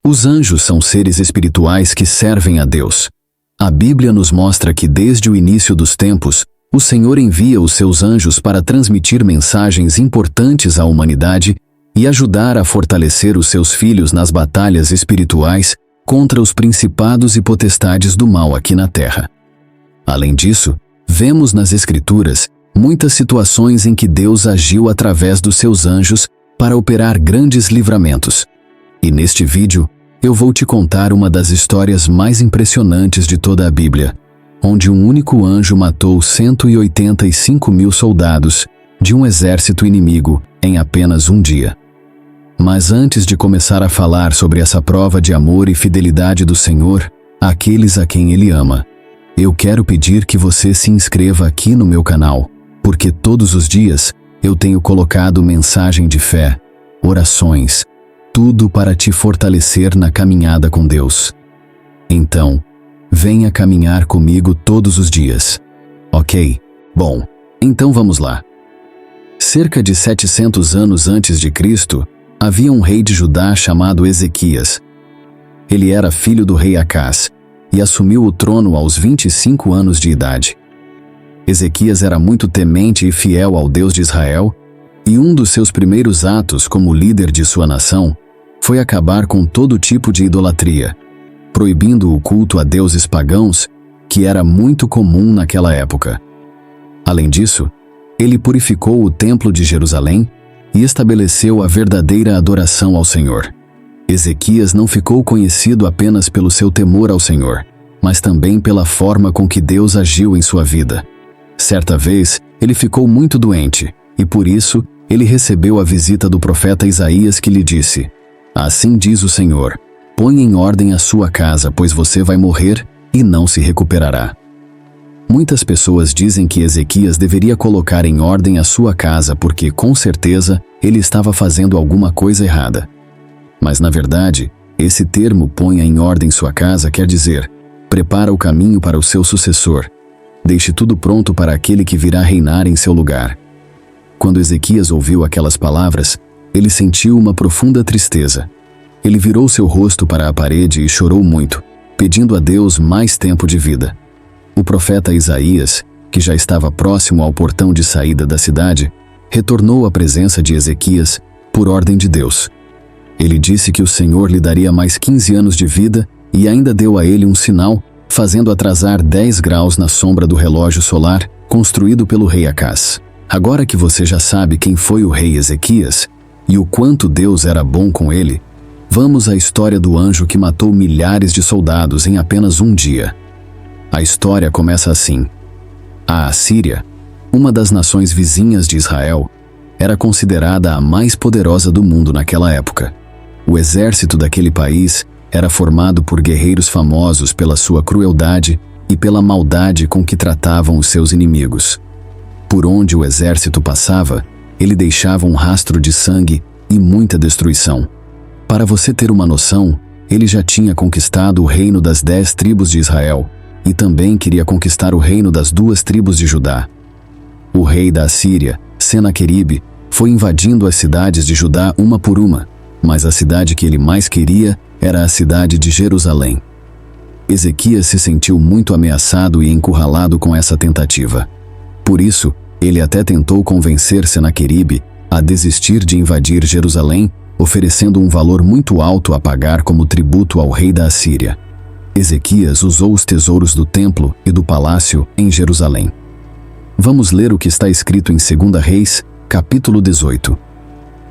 Os anjos são seres espirituais que servem a Deus. A Bíblia nos mostra que desde o início dos tempos, o Senhor envia os seus anjos para transmitir mensagens importantes à humanidade e ajudar a fortalecer os seus filhos nas batalhas espirituais contra os principados e potestades do mal aqui na terra. Além disso, vemos nas Escrituras muitas situações em que Deus agiu através dos seus anjos para operar grandes livramentos. E neste vídeo, eu vou te contar uma das histórias mais impressionantes de toda a Bíblia, onde um único anjo matou 185.000 soldados de um exército inimigo em apenas um dia. Mas antes de começar a falar sobre essa prova de amor e fidelidade do Senhor àqueles a quem Ele ama, eu quero pedir que você se inscreva aqui no meu canal, porque todos os dias eu tenho colocado mensagem de fé, orações, tudo para te fortalecer na caminhada com Deus. Então, venha caminhar comigo todos os dias. Ok? Bom, então vamos lá. Cerca de 700 anos antes de Cristo, havia um rei de Judá chamado Ezequias. Ele era filho do rei Acás e assumiu o trono aos 25 anos de idade. Ezequias era muito temente e fiel ao Deus de Israel, e um dos seus primeiros atos como líder de sua nação foi acabar com todo tipo de idolatria, proibindo o culto a deuses pagãos, que era muito comum naquela época. Além disso, ele purificou o templo de Jerusalém e estabeleceu a verdadeira adoração ao Senhor. Ezequias não ficou conhecido apenas pelo seu temor ao Senhor, mas também pela forma com que Deus agiu em sua vida. Certa vez, ele ficou muito doente, e por isso, ele recebeu a visita do profeta Isaías, que lhe disse: "Assim diz o Senhor, põe em ordem a sua casa, pois você vai morrer e não se recuperará." Muitas pessoas dizem que Ezequias deveria colocar em ordem a sua casa porque, com certeza, ele estava fazendo alguma coisa errada. Mas, na verdade, esse termo "ponha em ordem sua casa" quer dizer: prepara o caminho para o seu sucessor. Deixe tudo pronto para aquele que virá reinar em seu lugar. Quando Ezequias ouviu aquelas palavras, ele sentiu uma profunda tristeza. Ele virou seu rosto para a parede e chorou muito, pedindo a Deus mais tempo de vida. O profeta Isaías, que já estava próximo ao portão de saída da cidade, retornou à presença de Ezequias por ordem de Deus. Ele disse que o Senhor lhe daria mais 15 anos de vida e ainda deu a ele um sinal, fazendo atrasar 10 graus na sombra do relógio solar construído pelo rei Acás. Agora que você já sabe quem foi o rei Ezequias e o quanto Deus era bom com ele, vamos à história do anjo que matou milhares de soldados em apenas um dia. A história começa assim. A Assíria, uma das nações vizinhas de Israel, era considerada a mais poderosa do mundo naquela época. O exército daquele país era formado por guerreiros famosos pela sua crueldade e pela maldade com que tratavam os seus inimigos. Por onde o exército passava, ele deixava um rastro de sangue e muita destruição. Para você ter uma noção, ele já tinha conquistado o reino das 10 tribos de Israel e também queria conquistar o reino das 2 tribos de Judá. O rei da Assíria, Senaqueribe, foi invadindo as cidades de Judá uma por uma, mas a cidade que ele mais queria era a cidade de Jerusalém. Ezequias se sentiu muito ameaçado e encurralado com essa tentativa. Por isso, ele até tentou convencer Senaqueribe a desistir de invadir Jerusalém, oferecendo um valor muito alto a pagar como tributo ao rei da Assíria. Ezequias usou os tesouros do templo e do palácio em Jerusalém. Vamos ler o que está escrito em 2 Reis, capítulo 18.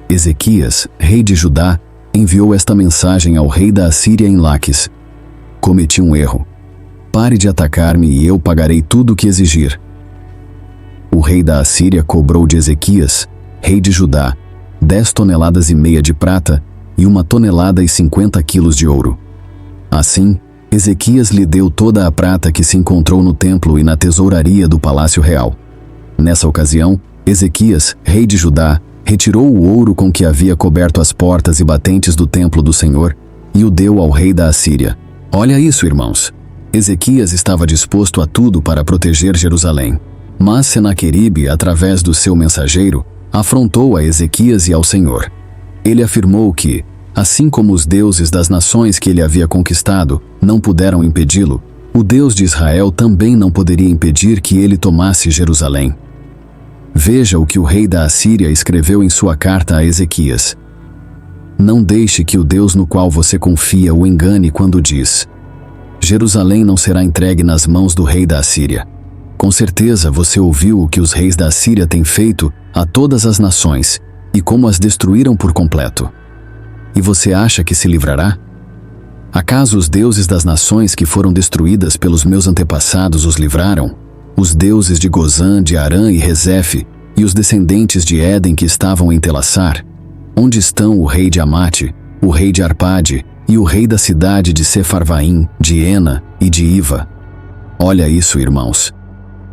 Ezequias, rei de Judá, enviou esta mensagem ao rei da Assíria em Laquis: "Cometi um erro. Pare de atacar-me e eu pagarei tudo o que exigir." O rei da Assíria cobrou de Ezequias, rei de Judá, 10 toneladas e meia de prata e 1 tonelada e 50 quilos de ouro. Assim, Ezequias lhe deu toda a prata que se encontrou no templo e na tesouraria do palácio real. Nessa ocasião, Ezequias, rei de Judá, retirou o ouro com que havia coberto as portas e batentes do templo do Senhor e o deu ao rei da Assíria. Olha isso, irmãos! Ezequias estava disposto a tudo para proteger Jerusalém. Mas Senaqueribe, através do seu mensageiro, afrontou a Ezequias e ao Senhor. Ele afirmou que, Assim como os deuses das nações que ele havia conquistado não puderam impedi-lo, o Deus de Israel também não poderia impedir que ele tomasse Jerusalém. Veja o que o rei da Assíria escreveu em sua carta a Ezequias. Não deixe que o Deus no qual você confia o engane quando diz: Jerusalém não será entregue nas mãos do rei da Assíria. Com certeza você ouviu o que os reis da Assíria têm feito a todas as nações e como as destruíram por completo. E você acha que se livrará? Acaso os deuses das nações que foram destruídas pelos meus antepassados os livraram? Os deuses de Gozã, de Arã e Rezefe, e os descendentes de Éden que estavam em Telassar? Onde estão o rei de Amate, o rei de Arpade e o rei da cidade de Sefarvaim, de Ena e de Iva? Olha isso, irmãos.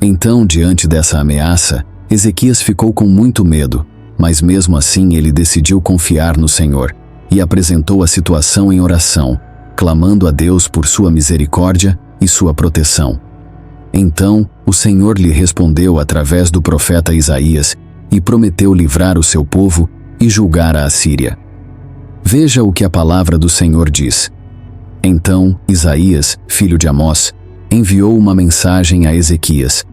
Então, diante dessa ameaça, Ezequias ficou com muito medo, mas mesmo assim ele decidiu confiar no Senhor e apresentou a situação em oração, clamando a Deus por sua misericórdia e sua proteção. Então, o Senhor lhe respondeu através do profeta Isaías e prometeu livrar o seu povo e julgar a Assíria. Veja o que a palavra do Senhor diz. Então, Isaías, filho de Amós, enviou uma mensagem a Ezequias.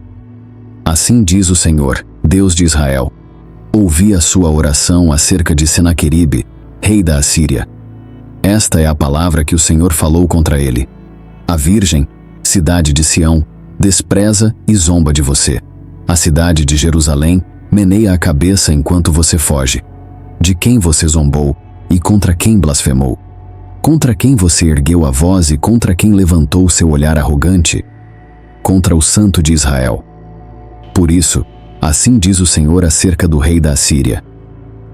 Assim diz o Senhor, Deus de Israel: ouvi a sua oração acerca de Senaqueribe, rei da Assíria. Esta é a palavra que o Senhor falou contra ele. A virgem, cidade de Sião, despreza e zomba de você. A cidade de Jerusalém meneia a cabeça enquanto você foge. De quem você zombou e contra quem blasfemou? Contra quem você ergueu a voz e contra quem levantou seu olhar arrogante? Contra o Santo de Israel. Por isso, assim diz o Senhor acerca do rei da Assíria: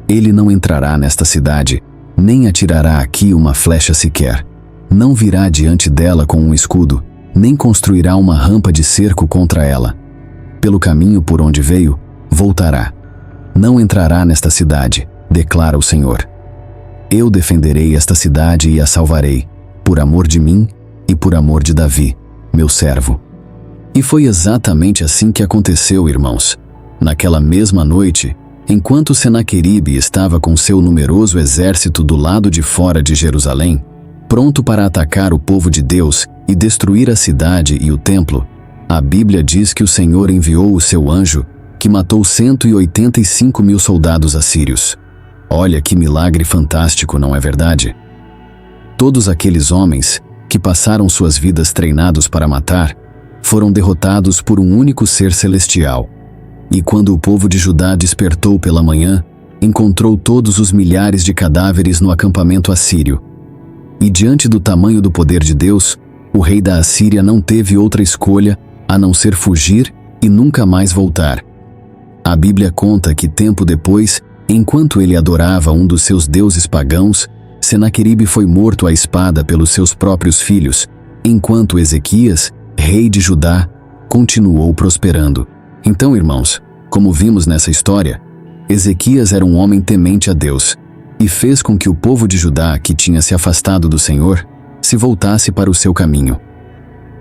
ele não entrará nesta cidade, nem atirará aqui uma flecha sequer. Não virá diante dela com um escudo, nem construirá uma rampa de cerco contra ela. Pelo caminho por onde veio, voltará. Não entrará nesta cidade, declara o Senhor. Eu defenderei esta cidade e a salvarei, por amor de mim e por amor de Davi, meu servo. E foi exatamente assim que aconteceu, irmãos. Naquela mesma noite, enquanto Senaqueribe estava com seu numeroso exército do lado de fora de Jerusalém, pronto para atacar o povo de Deus e destruir a cidade e o templo, a Bíblia diz que o Senhor enviou o seu anjo, que matou 185.000 soldados assírios. Olha que milagre fantástico, não é verdade? Todos aqueles homens, que passaram suas vidas treinados para matar, foram derrotados por um único ser celestial. E quando o povo de Judá despertou pela manhã, encontrou todos os milhares de cadáveres no acampamento assírio. E diante do tamanho do poder de Deus, o rei da Assíria não teve outra escolha a não ser fugir e nunca mais voltar. A Bíblia conta que tempo depois, enquanto ele adorava um dos seus deuses pagãos, Senaqueribe foi morto à espada pelos seus próprios filhos, enquanto Ezequias, rei de Judá, continuou prosperando. Então, irmãos, como vimos nessa história, Ezequias era um homem temente a Deus e fez com que o povo de Judá, que tinha se afastado do Senhor, se voltasse para o seu caminho.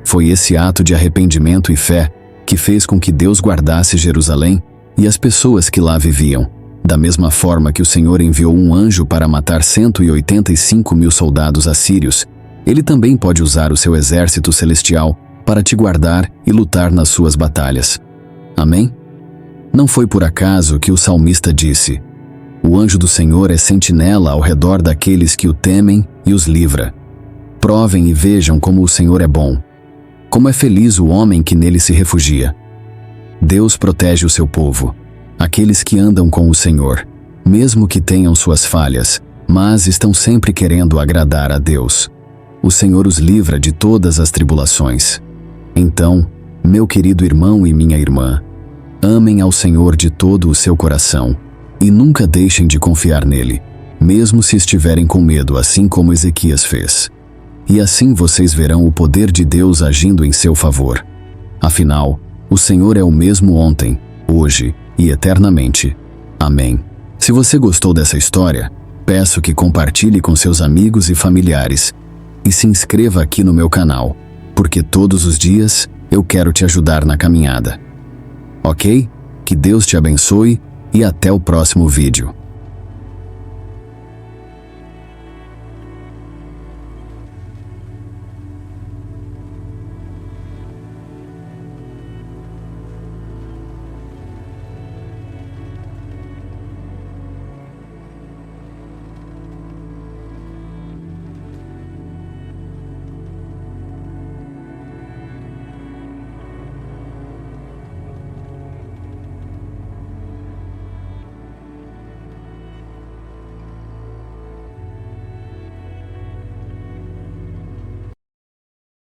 Foi esse ato de arrependimento e fé que fez com que Deus guardasse Jerusalém e as pessoas que lá viviam. Da mesma forma que o Senhor enviou um anjo para matar 185.000 soldados assírios, ele também pode usar o seu exército celestial para te guardar e lutar nas suas batalhas. Amém? Não foi por acaso que o salmista disse: o anjo do Senhor é sentinela ao redor daqueles que o temem e os livra. Provem e vejam como o Senhor é bom. Como é feliz o homem que nele se refugia. Deus protege o seu povo, aqueles que andam com o Senhor, mesmo que tenham suas falhas, mas estão sempre querendo agradar a Deus. O Senhor os livra de todas as tribulações. Então, meu querido irmão e minha irmã, amem ao Senhor de todo o seu coração e nunca deixem de confiar nele, mesmo se estiverem com medo, assim como Ezequias fez. E assim vocês verão o poder de Deus agindo em seu favor. Afinal, o Senhor é o mesmo ontem, hoje e eternamente. Amém. Se você gostou dessa história, peço que compartilhe com seus amigos e familiares e se inscreva aqui no meu canal, porque todos os dias eu quero te ajudar na caminhada. Ok? Que Deus te abençoe e até o próximo vídeo.